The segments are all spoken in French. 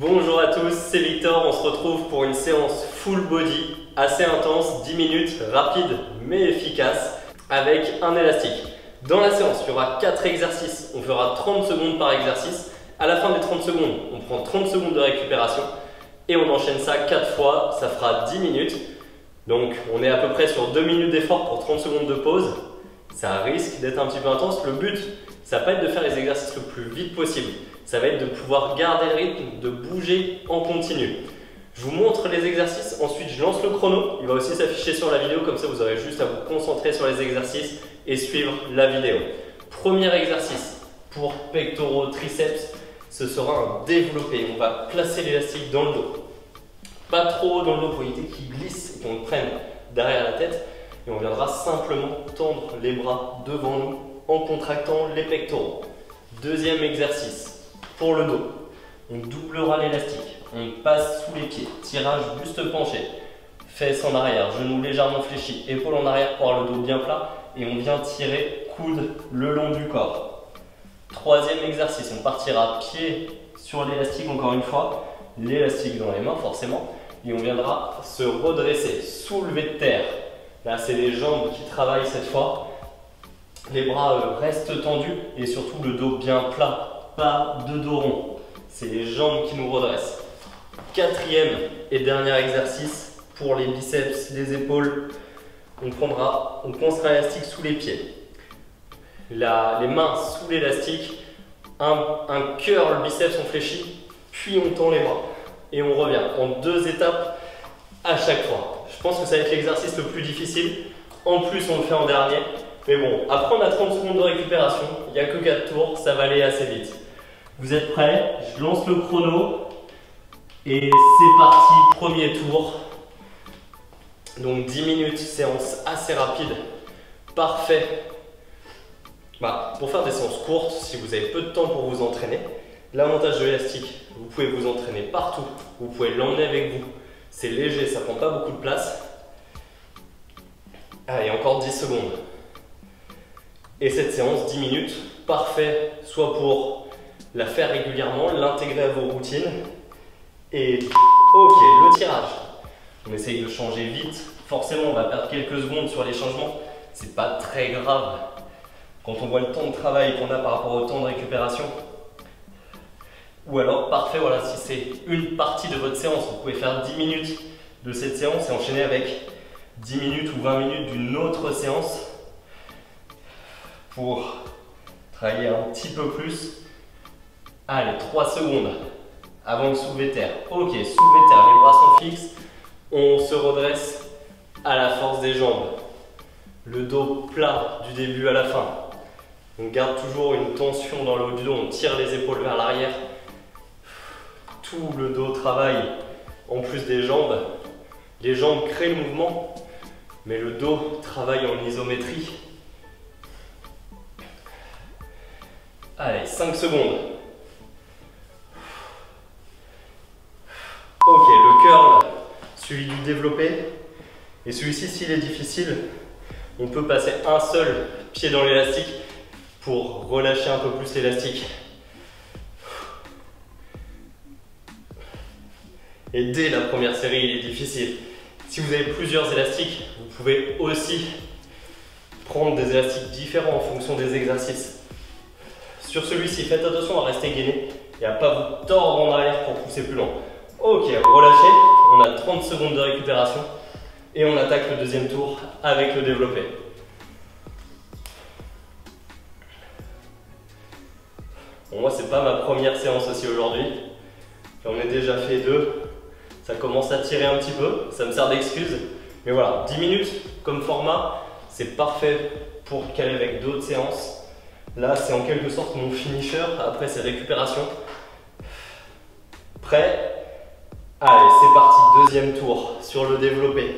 Bonjour à tous, c'est Victor, on se retrouve pour une séance full body, assez intense, 10 minutes, rapide mais efficace, avec un élastique. Dans la séance, il y aura 4 exercices, on fera 30 secondes par exercice. À la fin des 30 secondes, on prend 30 secondes de récupération et on enchaîne ça 4 fois, ça fera 10 minutes. Donc on est à peu près sur 2 minutes d'effort pour 30 secondes de pause. Ça risque d'être un petit peu intense. Le but, ça va pas être de faire les exercices le plus vite possible. Ça va être de pouvoir garder le rythme, de bouger en continu. Je vous montre les exercices, ensuite je lance le chrono. Il va aussi s'afficher sur la vidéo, comme ça vous aurez juste à vous concentrer sur les exercices et suivre la vidéo. Premier exercice pour pectoraux, triceps, ce sera un développé. On va placer l'élastique dans le dos. Pas trop haut dans le dos pour éviter qu'il glisse et qu'on le prenne derrière la tête. Et on viendra simplement tendre les bras devant nous en contractant les pectoraux. Deuxième exercice. Pour le dos, on doublera l'élastique, on passe sous les pieds, tirage buste penché, fesses en arrière, genoux légèrement fléchis, épaules en arrière pour avoir le dos bien plat et on vient tirer coude le long du corps. Troisième exercice, on partira pied sur l'élastique encore une fois, l'élastique dans les mains forcément, et on viendra se redresser, soulever de terre. Là c'est les jambes qui travaillent cette fois, les bras restent tendus et surtout le dos bien plat. Pas de dos rond, c'est les jambes qui nous redressent. Quatrième et dernier exercice pour les biceps, les épaules. On coincera l'élastique sous les pieds. Les mains sous l'élastique, un curl biceps on fléchit, puis on tend les bras. Et on revient en 2 étapes à chaque fois. Je pense que ça va être l'exercice le plus difficile. En plus, on le fait en dernier. Mais bon, après on a 30 secondes de récupération, il n'y a que 4 tours, ça va aller assez vite. Vous êtes prêts? Je lance le chrono et c'est parti, premier tour. Donc 10 minutes, séance assez rapide, parfait. Pour faire des séances courtes, si vous avez peu de temps pour vous entraîner, l'avantage de l'élastique, vous pouvez vous entraîner partout, vous pouvez l'emmener avec vous. C'est léger, ça prend pas beaucoup de place. Allez, encore 10 secondes. Et cette séance, 10 minutes, parfait, soit pour la faire régulièrement, l'intégrer à vos routines. Et ok, le tirage. On essaye de changer vite. Forcément, on va perdre quelques secondes sur les changements. C'est pas très grave. Quand on voit le temps de travail qu'on a par rapport au temps de récupération. Ou alors, parfait, voilà, si c'est une partie de votre séance, vous pouvez faire 10 minutes de cette séance et enchaîner avec 10 minutes ou 20 minutes d'une autre séance pour travailler un petit peu plus. Allez, 3 secondes avant de soulever terre. Ok, soulever terre, les bras sont fixes. On se redresse à la force des jambes. Le dos plat du début à la fin. On garde toujours une tension dans le haut du dos. On tire les épaules vers l'arrière. Tout le dos travaille en plus des jambes. Les jambes créent le mouvement, mais le dos travaille en isométrie. Allez, 5 secondes. Ok, le curl, suivi du développé. Et celui-ci, s'il est difficile, on peut passer un seul pied dans l'élastique pour relâcher un peu plus l'élastique. Et dès la première série, il est difficile. Si vous avez plusieurs élastiques, vous pouvez aussi prendre des élastiques différents en fonction des exercices. Sur celui-ci, faites attention à rester gainé et à ne pas vous tordre en arrière pour pousser plus loin. Ok, relâchez, on a 30 secondes de récupération et on attaque le deuxième tour avec le développé. Bon, moi, c'est pas ma première séance aussi aujourd'hui. J'en ai déjà fait 2. Ça commence à tirer un petit peu, ça me sert d'excuse. Mais voilà, 10 minutes comme format, c'est parfait pour caler avec d'autres séances. Là, c'est en quelque sorte mon finisher après ces récupérations. Prêt? Allez, c'est parti, deuxième tour sur le développé.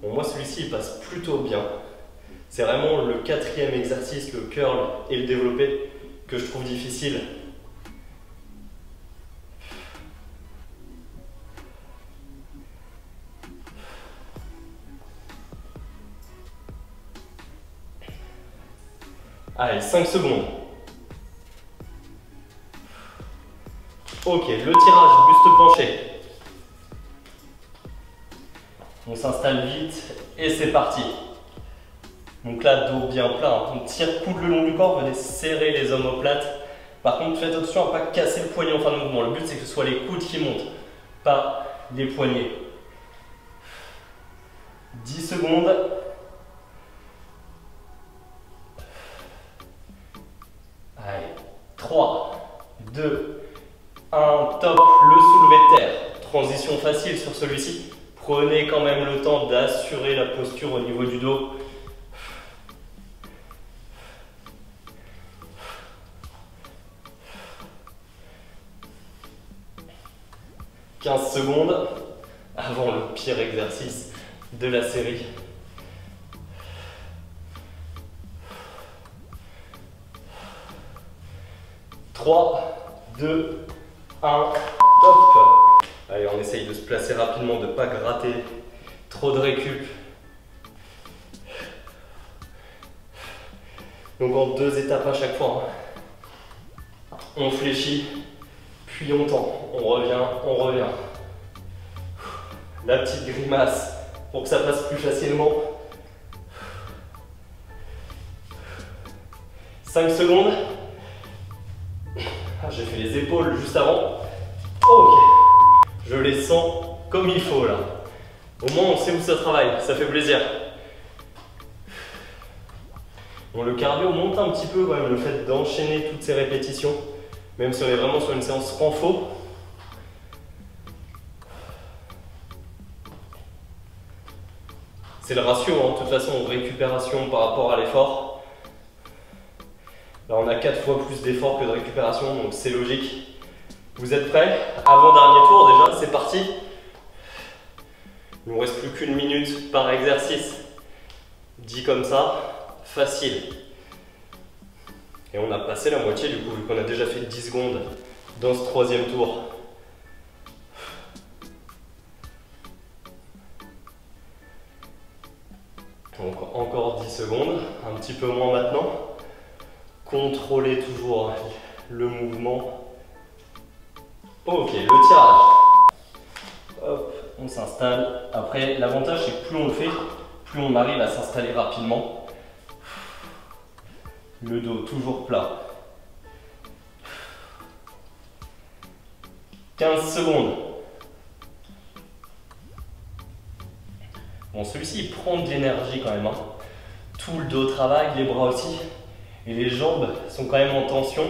Bon, moi, celui-ci, il passe plutôt bien. C'est vraiment le 4e exercice, le curl et le développé, que je trouve difficile. Allez, 5 secondes. Ok, le tirage, buste penché. On s'installe vite et c'est parti. Donc là, dos bien plat. On tire coude le long du corps, venez serrer les omoplates. Par contre, faites attention à ne pas casser le poignet en fin de mouvement. Le but, c'est que ce soit les coudes qui montent, pas les poignets. 10 secondes. Allez, 3, 2, 1, top, le soulevé de terre. Transition facile sur celui-ci. Prenez quand même le temps d'assurer la posture au niveau du dos. « 15 secondes avant le pire exercice de la série. » 3, 2, 1, top. Allez, on essaye de se placer rapidement, de ne pas gratter trop de récup. Donc en 2 étapes à chaque fois. On fléchit, puis on tend, on revient. La petite grimace pour que ça passe plus facilement. 5 secondes. Ah, j'ai fait les épaules juste avant. Ok, je les sens comme il faut là. Au moins on sait où ça travaille, ça fait plaisir. Bon, le cardio monte un petit peu quand même, le fait d'enchaîner toutes ces répétitions, même si on est vraiment sur une séance renfo. C'est le ratio, hein, de toute façon, récupération par rapport à l'effort. Là, on a 4 fois plus d'effort que de récupération, donc c'est logique. Vous êtes prêts? Avant-dernier tour déjà, c'est parti. Il ne nous reste plus qu'une minute par exercice. Dit comme ça, facile. Et on a passé la moitié du coup, vu qu'on a déjà fait 10 secondes dans ce 3e tour. Donc encore 10 secondes, un petit peu moins maintenant. Contrôlez toujours le mouvement. Ok, le tirage. Hop, on s'installe. Après, l'avantage c'est que plus on le fait, plus on arrive à s'installer rapidement. Le dos toujours plat. 15 secondes. Bon, celui-ci il prend de l'énergie quand même. Hein. Tout le dos travaille, les bras aussi. Et les jambes sont quand même en tension.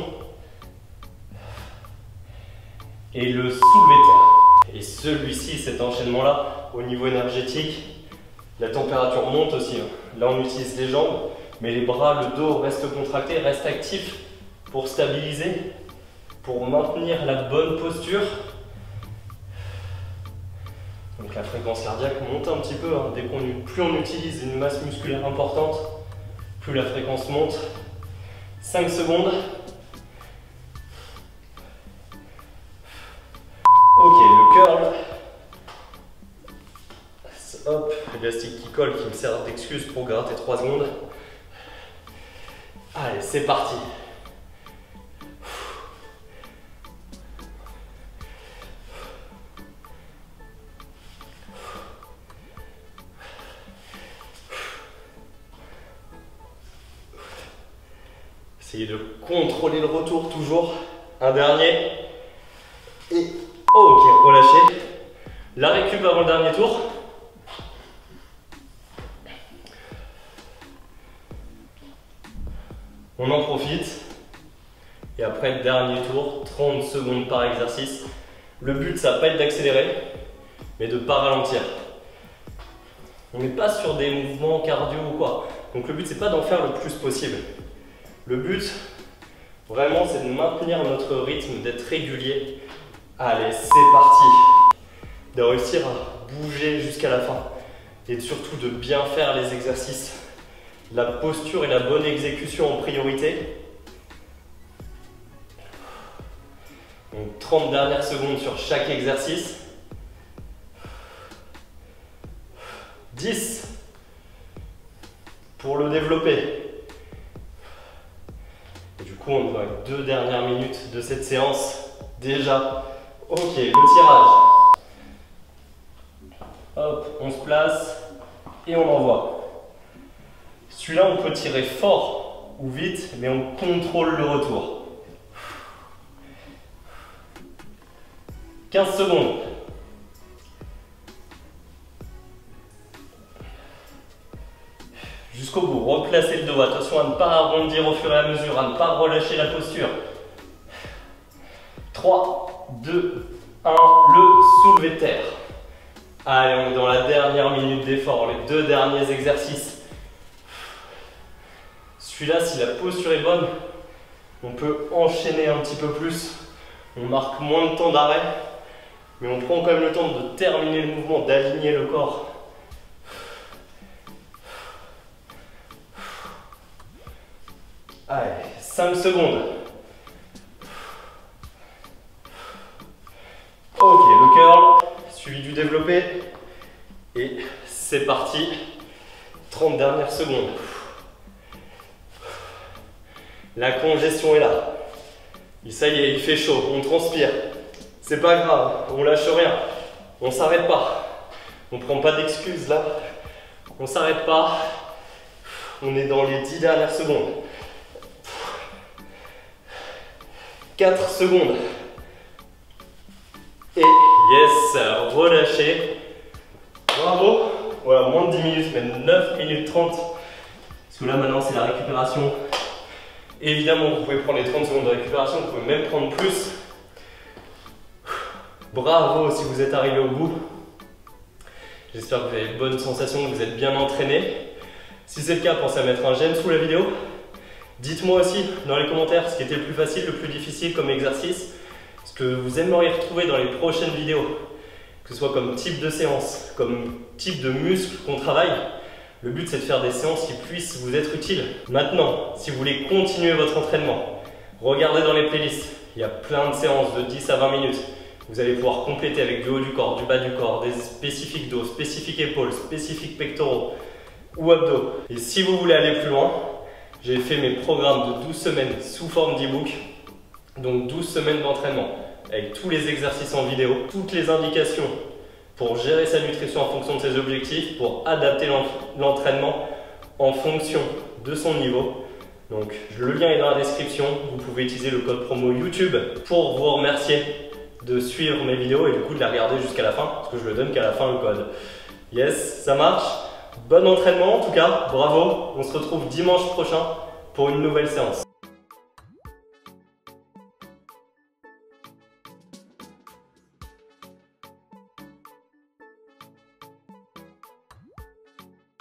Et le soulevé de terre. Et celui-ci, cet enchaînement-là, au niveau énergétique, la température monte aussi. Hein. Là, on utilise les jambes, mais les bras, le dos restent contractés, restent actifs pour stabiliser, pour maintenir la bonne posture. Donc la fréquence cardiaque monte un petit peu. Hein. Plus on utilise une masse musculaire importante, plus la fréquence monte. 5 secondes. Ok, le curl. Hop, l'élastique qui colle qui me sert d'excuse pour gratter 3 secondes. Allez, c'est parti. Essayez de contrôler le retour toujours. Un dernier. Et ok, relâchez. La récup avant le dernier tour. On en profite. Et après le dernier tour, 30 secondes par exercice. Le but, ça va pas être d'accélérer, mais de ne pas ralentir. On n'est pas sur des mouvements cardio ou quoi. Donc le but, c'est pas d'en faire le plus possible. Le but, vraiment, c'est de maintenir notre rythme, d'être régulier. Allez, c'est parti. De réussir à bouger jusqu'à la fin. Et surtout de bien faire les exercices. La posture et la bonne exécution en priorité. Donc 30 dernières secondes sur chaque exercice. 10 pour le développer. Et du coup, on doit avec 2 dernières minutes de cette séance. déjà. Ok, le tirage. Hop, on se place et on envoie. Celui-là, on peut tirer fort ou vite, mais on contrôle le retour. 15 secondes. Jusqu'au bout, replacez le dos. Attention à ne pas arrondir au fur et à mesure, à ne pas relâcher la posture. 3, 2, 1, le soulevé de terre. Allez, on est dans la dernière minute d'effort, les 2 derniers exercices. Celui-là, si la posture est bonne, on peut enchaîner un petit peu plus. On marque moins de temps d'arrêt, mais on prend quand même le temps de terminer le mouvement, d'aligner le corps. Allez, 5 secondes. Ok, le curl, suivi du développé. Et c'est parti. 30 dernières secondes. La congestion est là. Et ça y est, il fait chaud, on transpire. C'est pas grave, on lâche rien. On s'arrête pas. On prend pas d'excuses là. On s'arrête pas. On est dans les 10 dernières secondes. 4 secondes. Et yes, relâchez. Bravo. Voilà, moins de 10 minutes, mais 9 minutes 30. Parce que là maintenant c'est la récupération. Évidemment, vous pouvez prendre les 30 secondes de récupération, vous pouvez même prendre plus. Bravo si vous êtes arrivé au bout. J'espère que vous avez de bonnes sensations, que vous êtes bien entraîné. Si c'est le cas, pensez à mettre un j'aime sous la vidéo. Dites-moi aussi dans les commentaires ce qui était le plus facile, le plus difficile comme exercice, ce que vous aimeriez retrouver dans les prochaines vidéos, que ce soit comme type de séance, comme type de muscle qu'on travaille. Le but, c'est de faire des séances qui puissent vous être utiles. Maintenant, si vous voulez continuer votre entraînement, regardez dans les playlists. Il y a plein de séances de 10 à 20 minutes. Vous allez pouvoir compléter avec du haut du corps, du bas du corps, des spécifiques dos, spécifiques épaules, spécifiques pectoraux ou abdos. Et si vous voulez aller plus loin, j'ai fait mes programmes de 12 semaines sous forme d'e-book. Donc 12 semaines d'entraînement avec tous les exercices en vidéo, toutes les indications pour gérer sa nutrition en fonction de ses objectifs, pour adapter l'entraînement en fonction de son niveau. Donc le lien est dans la description, vous pouvez utiliser le code promo YouTube pour vous remercier de suivre mes vidéos et du coup de les regarder jusqu'à la fin, parce que je le donne qu'à la fin le code. Yes, ça marche. Bon entraînement en tout cas, bravo. On se retrouve dimanche prochain pour une nouvelle séance.